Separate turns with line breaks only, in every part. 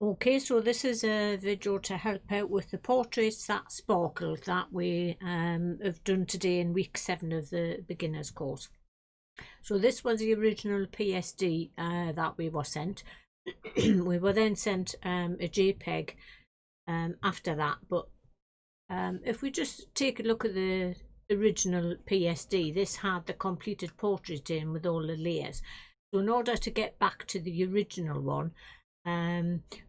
Okay, so this is a video to help out with the portraits that sparkle that we have done today in week 7 of the beginners course. So this was the original PSD that we were sent. We were then sent a JPEG after that, but if we just take a look at the original PSD, this had the completed portrait in with all the layers. So in order to get back to the original one,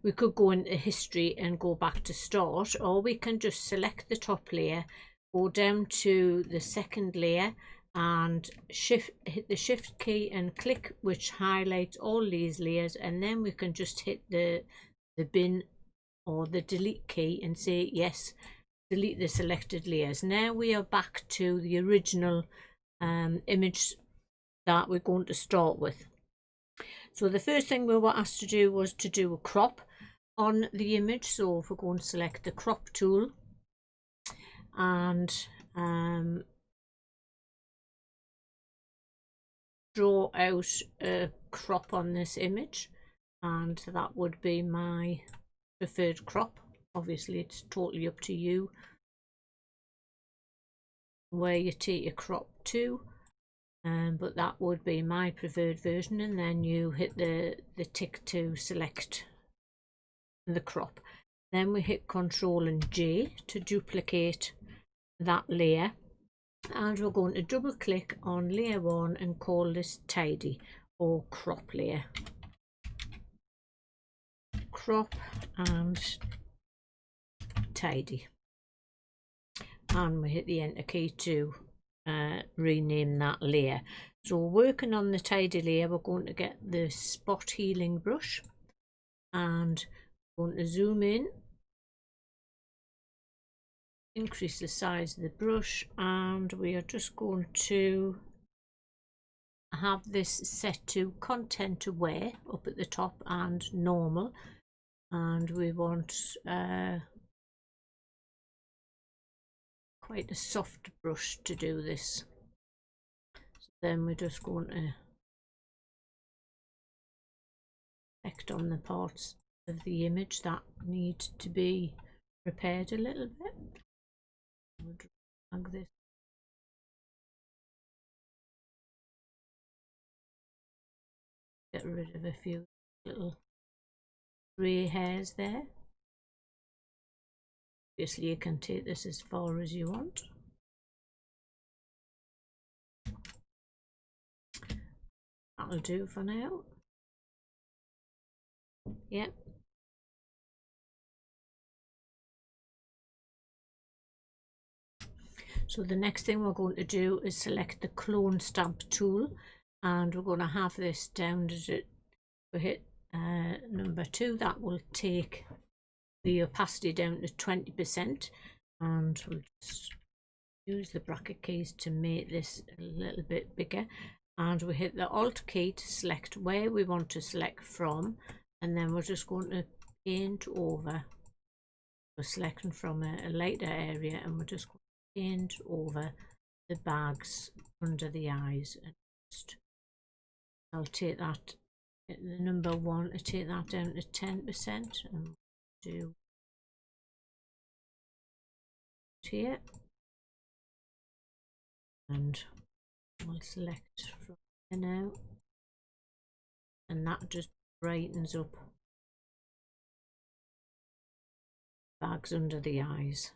we could go into history and go back to start, or we can just select the top layer, go down to the second layer and hit the shift key and click, which highlights all these layers, and then we can just hit the bin or the delete key and say yes, delete the selected layers. Now we are back to the original image that we're going to start with. So the first thing we were asked to do was to do a crop on the image. So if we're going to select the crop tool and draw out a crop on this image, and that would be my preferred crop. Obviously it's totally up to you where you take your crop to. But that would be my preferred version, and then you hit the tick to select the crop. Then we hit Ctrl and J to duplicate that layer, and we're going to double click on layer 1 and call this tidy or crop layer. Crop and tidy, and we hit the enter key to rename that layer. So working on the tidy layer, we're going to get the spot healing brush and we're going to zoom in, increase the size of the brush, and we are just going to have this set to content aware up at the top and normal, and we want quite a soft brush to do this. So then we're just going to select on the parts of the image that need to be prepared a little bit. We'll drag this. Get rid of a few little grey hairs there. Obviously you can take this as far as you want. That'll do for now. Yep. So the next thing we're going to do is select the clone stamp tool, and we're going to have this down to we hit number 2. That will take the opacity down to 20%, and we'll just use the bracket keys to make this a little bit bigger, and we hit the Alt key to select where we want to select from, and then we're just going to paint over. We're selecting from a lighter area, and we're just going to paint over the bags under the eyes, and just I'll take that, the number 1, to take that down to 10%, and do here, and we'll select from here now, and that just brightens up bags under the eyes.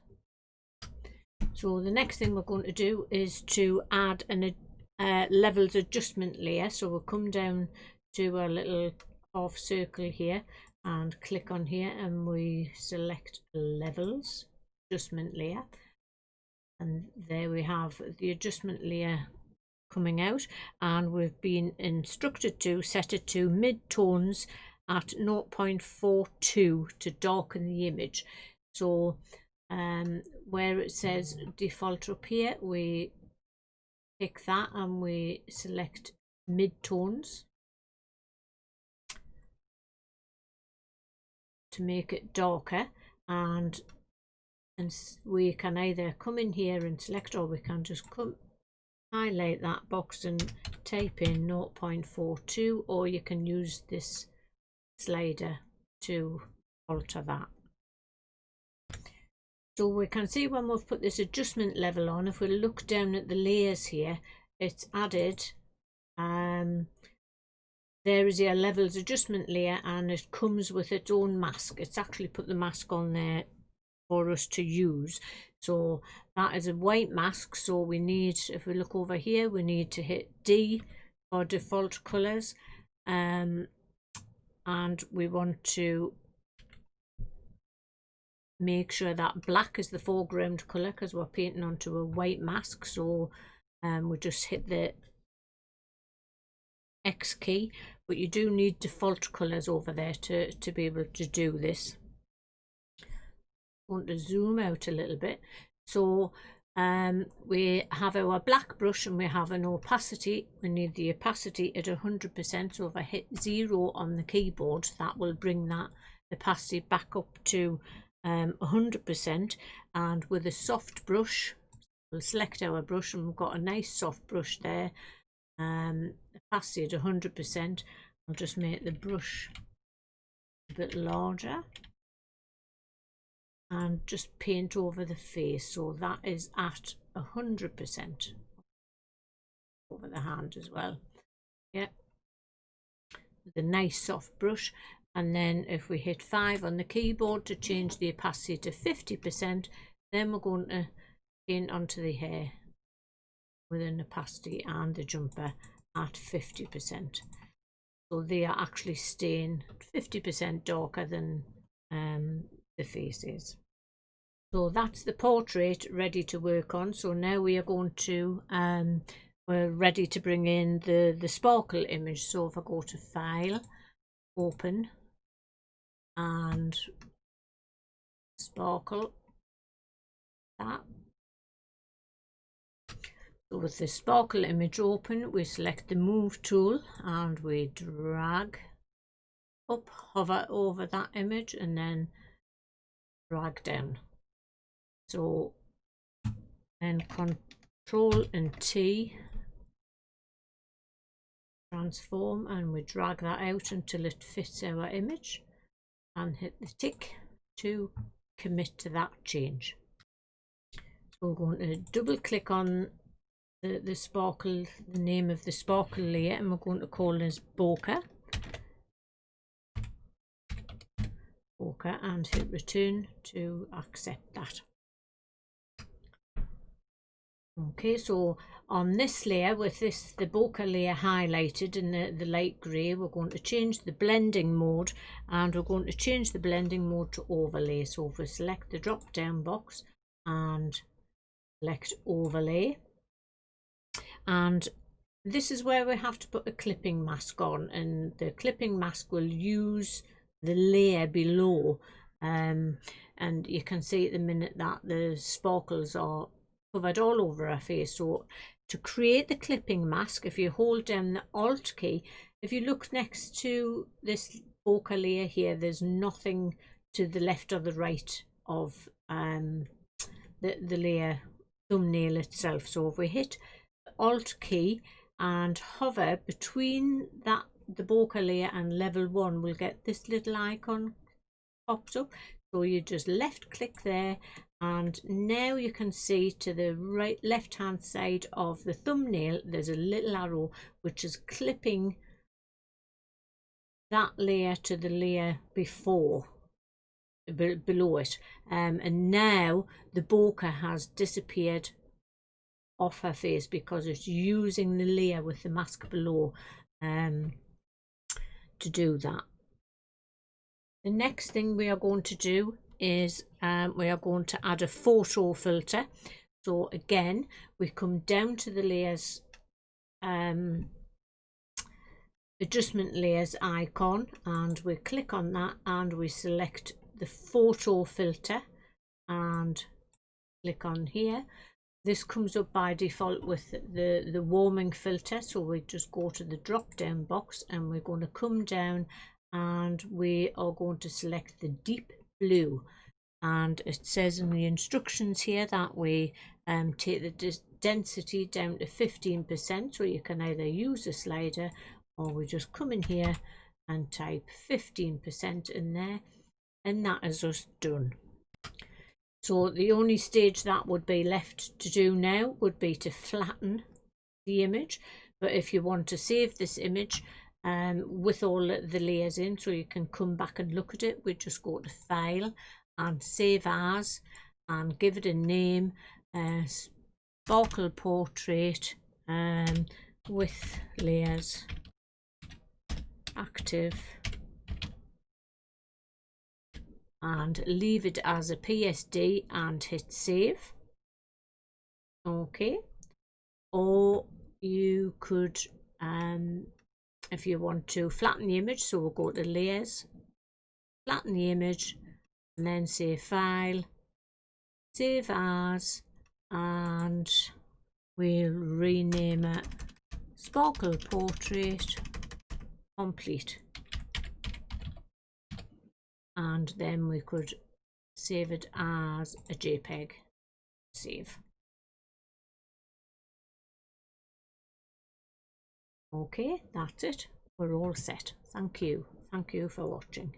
So the next thing we're going to do is to add an levels adjustment layer. So we'll come down to a little half circle here and click on here, and we select levels adjustment layer, and there we have the adjustment layer coming out, and we've been instructed to set it to mid-tones at 0.42 to darken the image. So where it says default up here, we pick that and we select mid-tones to make it darker, and we can either come in here and select, or we can just highlight that box and type in 0.42, or you can use this slider to alter that. So we can see when we've put this adjustment level on, if we look down at the layers here, it's added there is your levels adjustment layer, and it comes with its own mask. It's actually put the mask on there for us to use. So that is a white mask, so we need, if we look over here, we need to hit D for default colors, and we want to make sure that black is the foreground color because we're painting onto a white mask. So we just hit the X key, but you do need default colors over there to be able to do this. I want to zoom out a little bit. So we have our black brush and we have an opacity. We need the opacity at 100%. So if I hit 0 on the keyboard, that will bring that opacity back up to 100%. And with a soft brush, we'll select our brush, and we've got a nice soft brush there. Opacity at 100%. I'll just make the brush a bit larger and just paint over the face, so that is at 100% over the hand as well. Yeah, with a nice soft brush. And then if we hit 5 on the keyboard to change the opacity to 50%, then we're going to paint onto the hair with an opacity and the jumper at 50%. So they are actually staying 50% darker than the face is. So that's the portrait ready to work on. So now we are going to we're ready to bring in the sparkle image. So if I go to File, Open, and Sparkle, that. So with the sparkle image open, we select the move tool and we drag up, hover over that image, and then drag down. So then Control and T, transform, and we drag that out until it fits our image, and hit the tick to commit to that change. So we're going to double click on the sparkle, the name of the sparkle layer, and we're going to call this bokeh, and hit return to accept that. Okay, so on this layer, with this, the bokeh layer highlighted in the light grey, we're going to change the blending mode, and we're going to change the blending mode to overlay. So if we select the drop down box and select overlay, and this is where we have to put a clipping mask on, and the clipping mask will use the layer below, and you can see at the minute that the sparkles are covered all over our face. So to create the clipping mask, if you hold down the Alt key, if you look next to this bokeh layer here, there's nothing to the left or the right of the layer thumbnail itself. So if we hit Alt key and hover between that, the bokeh layer and level 1, we'll get this little icon pops up. So you just left click there, and now you can see to the left hand side of the thumbnail there's a little arrow which is clipping that layer to the layer before, below it, and now the bokeh has disappeared off her face because it's using the layer with the mask below to do that. The next thing we are going to do is we are going to add a photo filter. So again, we come down to the layers, adjustment layers icon, and we click on that and we select the photo filter and click on here. This comes up by default with the warming filter, so we just go to the drop down box and we're going to come down and we are going to select the deep blue, and it says in the instructions here that we take the density down to 15%, so you can either use a slider or we just come in here and type 15% in there, and that is us done. So the only stage that would be left to do now would be to flatten the image. But if you want to save this image with all the layers in, so you can come back and look at it, we just go to File and Save As and give it a name, Sparkle Portrait with layers active, and leave it as a PSD and hit save. Okay, or you could if you want to flatten the image, so we'll go to layers, flatten the image, and then say File, Save As, and we'll rename it Sparkle Portrait Complete, and then we could save it as a JPEG. Save. Okay, that's it. We're all set. Thank you for watching.